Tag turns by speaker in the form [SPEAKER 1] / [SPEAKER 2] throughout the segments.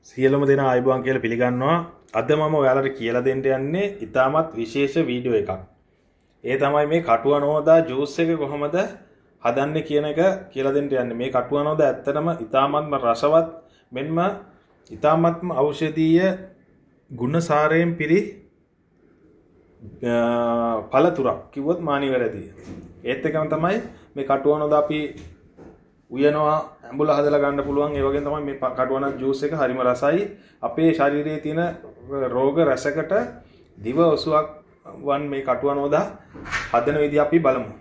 [SPEAKER 1] සියලුම දෙනා ආයුබෝවන් කියලා පිළිගන්නවා. අද මම ඔයාලට කියලා දෙන්න යන්නේ ඉතාමත් විශේෂ වීඩියෝ එකක්. ඒ තමයි මේ කටුවනෝදා ජූස් එක කොහොමද හදන්නේ කියන එක කියලා දෙන්න යන්නේ. මේ කටුවනෝදා ඇත්තටම ඉතාමත්ම රසවත් මෙන්ම ඉතාමත්ම ඖෂධීය ගුණසාරයෙන් පිරි පළතුරක් කිව්වොත් මානි වැරදි. ඒත් එකම තමයි මේ කටුවනෝදා අපි උයනවා ඇඹුල හදලා ගන්න පුළුවන්. ඒ වගේම තමයි මේ කටුවන ජූස් එක හරිම රසයි. අපේ ශරීරයේ තියෙන රෝග රසකට දිව ඔසුවක් වන් මේ කටුවනෝදා හදන විදිහ අපි බලමු.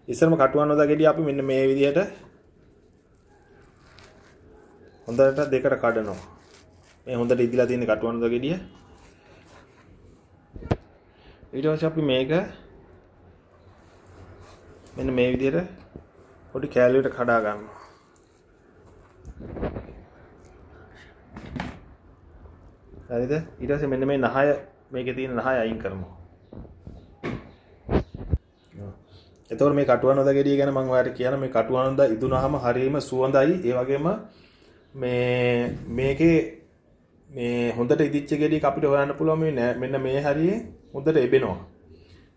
[SPEAKER 1] ඉස්සරම කටුවනෝදා ගෙඩිය අපි මෙන්න මේ විදිහට හොඳට දෙකට කඩනවා. මේ හොඳට ඉදිලා තියෙන කටුවනෝදා ගෙඩිය. ඊට පස්සේ අපි මේක මෙන්න මේ විදිහට පොඩි කෑලියකට කඩා ගන්නවා. හරිද? ඊට පස්සේ මෙන්න මේ නහය මේකේ තියෙන නහය අයින් කරමු. එතකොට මේ කටුවනෝදා ගෙඩිය ගැන මම ඔයාලට කියන මේ කටුවනෝදා ඉදුණාම හරියම සුවඳයි. ඒ වගේම මේකේ මේ හොඳට ඉදිච්ච ගෙඩියක අපිට හොයන්න පුළුවන් මේ මෙන්න මේ හරියේ හොඳට එබෙනවා.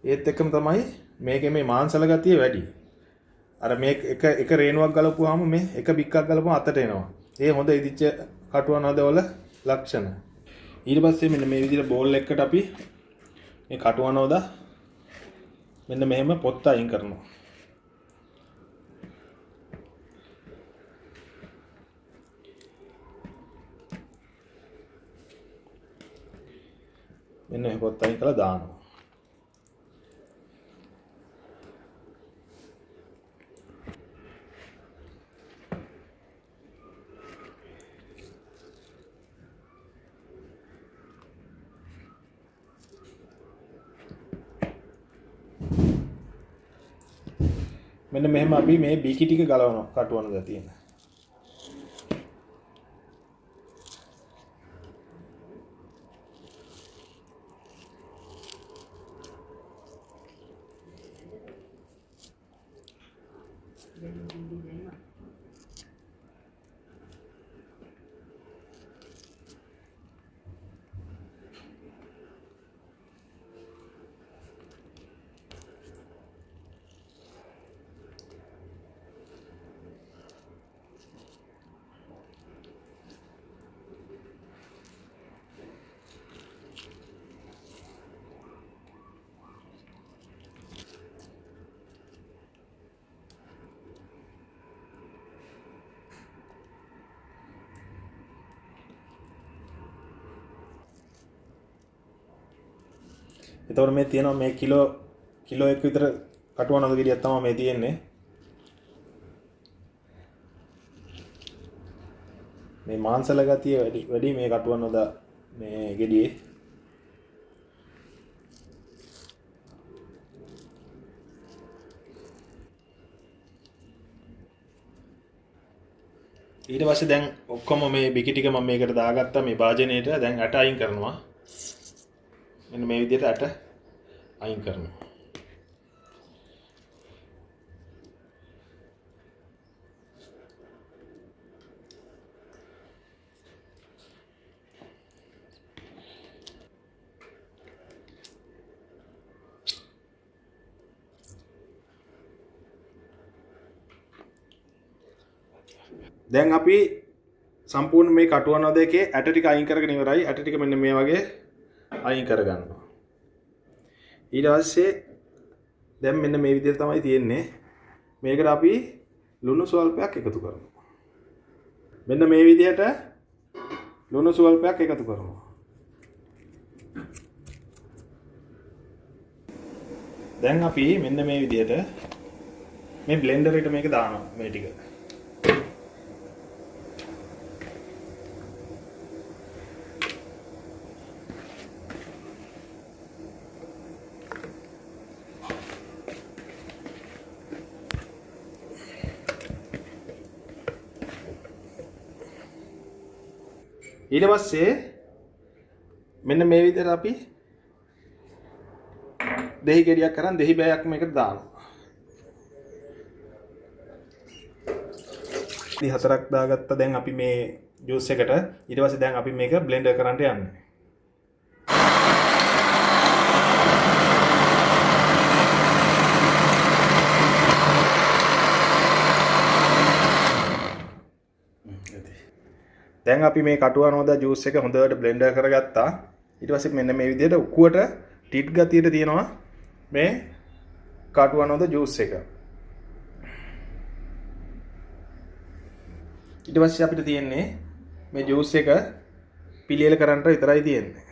[SPEAKER 1] ඒත් එක්කම තමයි මේකේ මේ මාංශල ගතිය වැඩි. අර මේ එක රේණුවක් ගලපුවාම මේ එක බික්කක් ගලපුවාම අතට එනවා. ඒ හොඳ ඉදිච්ච කටුවනෝදා වල ලක්ෂණ. ඊට පස්සේ මෙන්න මේ විදිහට බෝල් එකකට අපි මේ කටුවනෝදා මෙන්න මෙහෙම පොත්ත අයින් කරනවා. මෙන්න මේ පොත්ත අයින් කරලා දානවා. මෙන්න මෙහෙම අපි මේ බීකි ටික ගලවනවා කටුවනෝදා තියෙන. එතකොට මේ තියෙනවා මේ කිලෝ එක විතර කටුවනෝදා ගෙඩියක් තමයි මේ තියෙන්නේ. මේ මාංශල ගතිය වැඩි මේ කටුවනෝදා මේ ගෙඩියේ. ඊට පස්සේ දැන් ඔක්කොම මේ බිකි ටික මම මේකට දාගත්තා මේ භාජනයේට. දැන් ඇට අයින් කරනවා. මෙන්න මේ විදිහට ඇට අයින් කරනවා. දැන් අපි සම්පූර්ණ මේ කටුවනෝදා එකේ ඇට ටික අයින් කරගෙන ඉවරයි. ඇට ටික මෙන්න මේ වගේ අයින් කරගන්නවා. ඊට පස්සේ දැන් මෙන්න මේ විදිහට තමයි තියෙන්නේ. මේකට අපි ලුණු ස්වල්පයක් එකතු කරනවා. මෙන්න මේ විදිහට ලුණු ස්වල්පයක් එකතු කරනවා. දැන් අපි මෙන්න මේ විදිහට මේ බ්ලෙන්ඩර් එකට මේක දානවා මේ ටික. ඊට පස්සේ මෙන්න මේ විදිහට අපි දෙහි ගෙඩියක් කරන් දෙහි බෑයක් මේකට දානවා. 4ක් දාගත්තා. දැන් අපි මේ ජූස් එකට ඊට පස්සේ දැන් අපි මේක බ්ලෙන්ඩර් කරන්න යන්නේ. දැන් අපි මේ කටුවනෝදා ජූස් එක හොඳට බ්ලෙන්ඩර් කරගත්තා. ඊට පස්සේ මෙන්න මේ විදිහට උකුවට ටිට් ගතියට තියෙනවා මේ කටුවනෝදා ජූස් එක. ඊට පස්සේ අපිට තියෙන්නේ මේ ජූස් එක පිළියෙල කරන්න විතරයි තියෙන්නේ.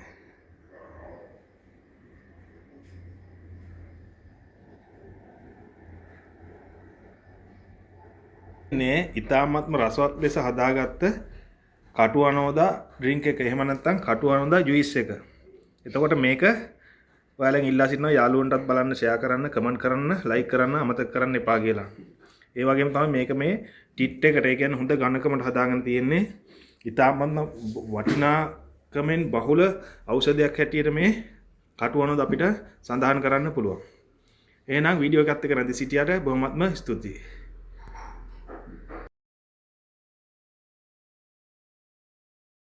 [SPEAKER 1] මේ ඊ타ත්ම රසවත් ලෙස හදාගත්ත කටුවනෝදා ඩ්‍රින්ක් එක. එහෙම නැත්නම් කටුවනෝදා ජූස් එක. එතකොට මේක ඔයාලෙන් ඉල්ලා සිටිනවා යාළුවන්ටත් බලන්න, ෂෙයා කරන්න, කමෙන්ට් කරන්න, ලයික් කරන්න අමතක කරන්න එපා කියලා. ඒ වගේම තමයි මේක මේ ටිට් එකට, ඒ කියන්නේ හොඳ ඝනකමට හදාගෙන තියෙන්නේ. ඊටාත්ම වටිනාකමෙන් බහුල ඖෂධයක් හැටියට මේ කටුවනෝදා අපිට සඳහන් කරන්න පුළුවන්. එහෙනම් වීඩියෝ එකත් එක්ක රැඳී සිටියට බොහොමත්ම ස්තුතියි.